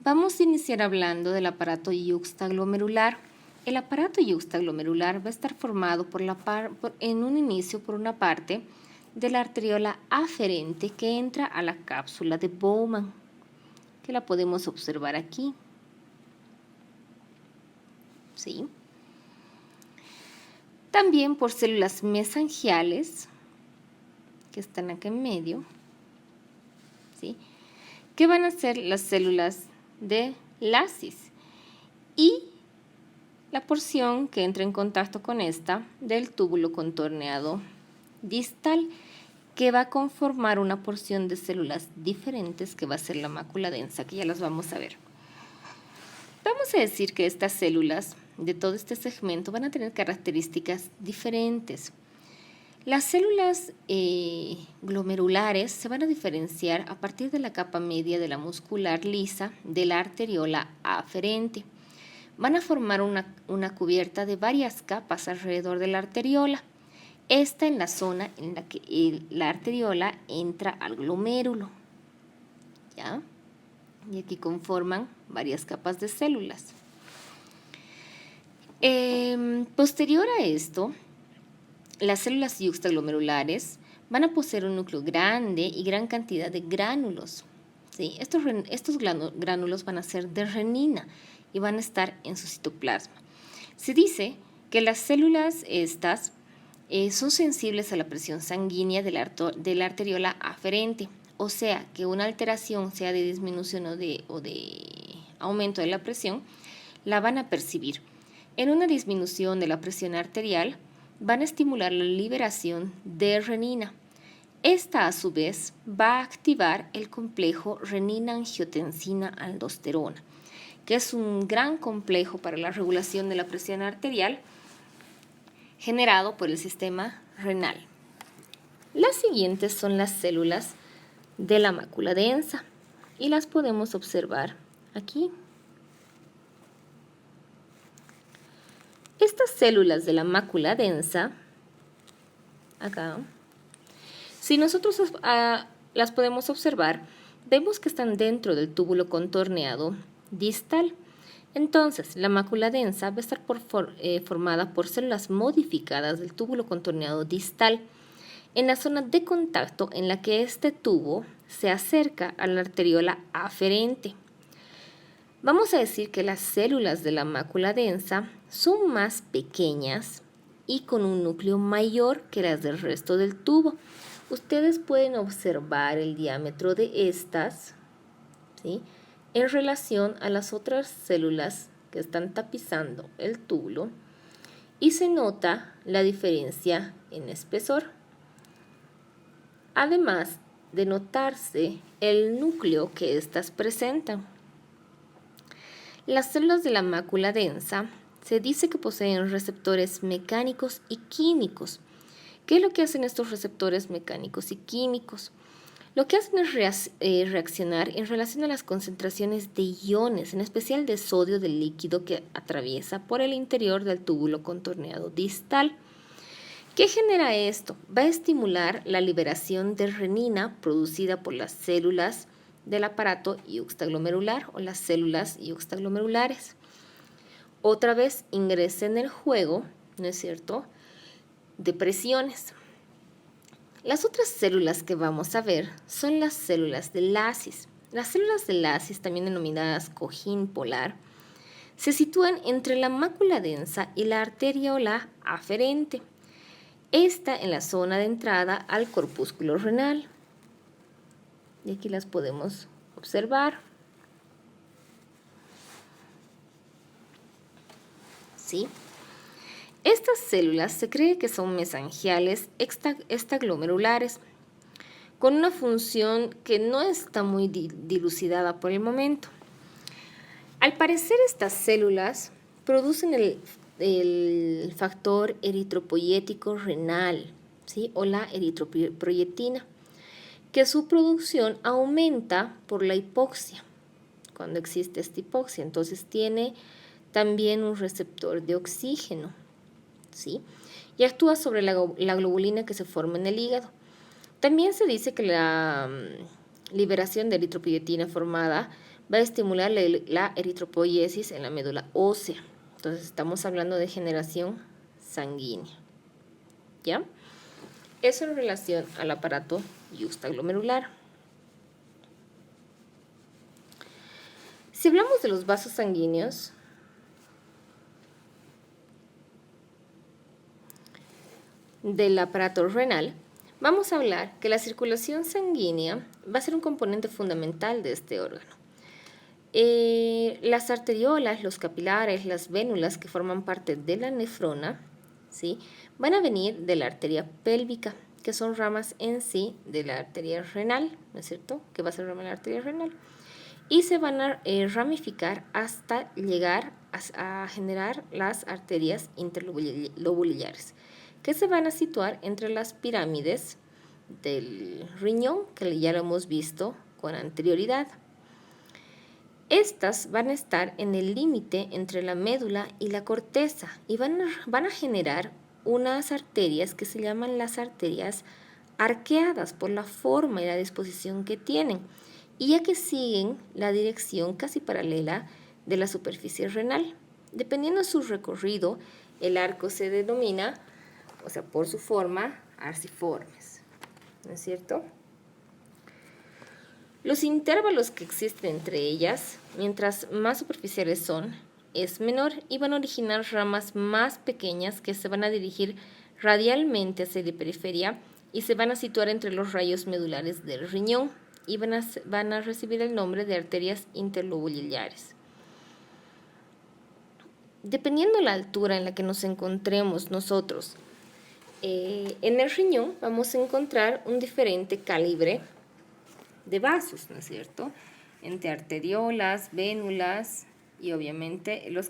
Vamos a iniciar hablando del aparato yuxtaglomerular. El aparato yuxtaglomerular va a estar formado en un inicio por una parte de la arteriola aferente que entra a la cápsula de Bowman, que la podemos observar aquí. ¿Sí? También por células mesangiales, que están acá en medio, ¿sí? Que van a ser las células de Lassis, y la porción que entra en contacto con esta del túbulo contorneado distal, que va a conformar una porción de células diferentes que va a ser la mácula densa, que ya las vamos a ver. Vamos a decir que estas células de todo este segmento van a tener características diferentes. Las células glomerulares se van a diferenciar a partir de la capa media de la muscular lisa de la arteriola aferente. Van a formar una cubierta de varias capas alrededor de la arteriola. Esta en la zona en la que la arteriola entra al glomérulo. ¿Ya? Y aquí conforman varias capas de células. Posterior a esto, las células yuxtaglomerulares van a poseer un núcleo grande y gran cantidad de gránulos. ¿Sí? Estos gránulos van a ser de renina y van a estar en su citoplasma. Se dice que las células estas son sensibles a la presión sanguínea de la arteriola aferente, o sea que una alteración, sea de disminución o de aumento de la presión, la van a percibir. En una disminución de la presión arterial, van a estimular la liberación de renina. Esta, a su vez, va a activar el complejo renina-angiotensina-aldosterona, que es un gran complejo para la regulación de la presión arterial generado por el sistema renal. Las siguientes son las células de la mácula densa y las podemos observar aquí. Estas células de la mácula densa, acá, si nosotros las podemos observar, vemos que están dentro del túbulo contorneado distal. Entonces, la mácula densa va a estar formada por células modificadas del túbulo contorneado distal en la zona de contacto en la que este tubo se acerca a la arteriola aferente. Vamos a decir que las células de la mácula densa son más pequeñas y con un núcleo mayor que las del resto del tubo. Ustedes pueden observar el diámetro de estas, ¿sí?, en relación a las otras células que están tapizando el túbulo, y se nota la diferencia en espesor. Además de notarse el núcleo que éstas presentan. Las células de la mácula densa se dice que poseen receptores mecánicos y químicos. ¿Qué es lo que hacen estos receptores mecánicos y químicos? Lo que hacen es reaccionar en relación a las concentraciones de iones, en especial de sodio del líquido que atraviesa por el interior del túbulo contorneado distal. ¿Qué genera esto? Va a estimular la liberación de renina producida por las células del aparato yuxtaglomerular o las células yuxtaglomerulares. Otra vez ingresa en el juego, ¿no es cierto?, de presiones. Las otras células que vamos a ver son las células de Lassis. Las células de Lassis, también denominadas cojín polar, se sitúan entre la mácula densa y la arteriola aferente. Esta en la zona de entrada al corpúsculo renal. Y aquí las podemos observar. ¿Sí? Estas células se cree que son mesangiales extraglomerulares, con una función que no está muy dilucidada por el momento. Al parecer, estas células producen el factor eritropoyético renal, ¿sí?, o la eritropoyetina, que su producción aumenta por la hipoxia, cuando existe esta hipoxia. Entonces tiene también un receptor de oxígeno, ¿sí?, y actúa sobre la globulina que se forma en el hígado. También se dice que liberación de eritropoyetina formada va a estimular la eritropoiesis en la médula ósea. Entonces estamos hablando de generación sanguínea. ¿Ya? Eso en relación al aparato yuxtaglomerular. Si hablamos de los vasos sanguíneos, del aparato renal, vamos a hablar que la circulación sanguínea va a ser un componente fundamental de este órgano. Las arteriolas, los capilares, las vénulas que forman parte de la nefrona, ¿sí?, van a venir de la arteria pélvica, que son ramas en sí de la arteria renal, ¿no es cierto?, que va a ser rama de la arteria renal, y se van a ramificar hasta llegar a generar las arterias interlobulares, que se van a situar entre las pirámides del riñón, que ya lo hemos visto con anterioridad. Estas van a estar en el límite entre la médula y la corteza y van a generar unas arterias que se llaman las arterias arqueadas por la forma y la disposición que tienen, y ya que siguen la dirección casi paralela de la superficie renal. Dependiendo de su recorrido, el arco se denomina, o sea, por su forma, arciformes, ¿no es cierto? Los intervalos que existen entre ellas, mientras más superficiales son, es menor y van a originar ramas más pequeñas que se van a dirigir radialmente hacia la periferia y se van a situar entre los rayos medulares del riñón y van a recibir el nombre de arterias interlobulares. Dependiendo la altura en la que nos encontremos nosotros en el riñón, vamos a encontrar un diferente calibre de vasos, ¿no es cierto?, entre arteriolas, vénulas y obviamente los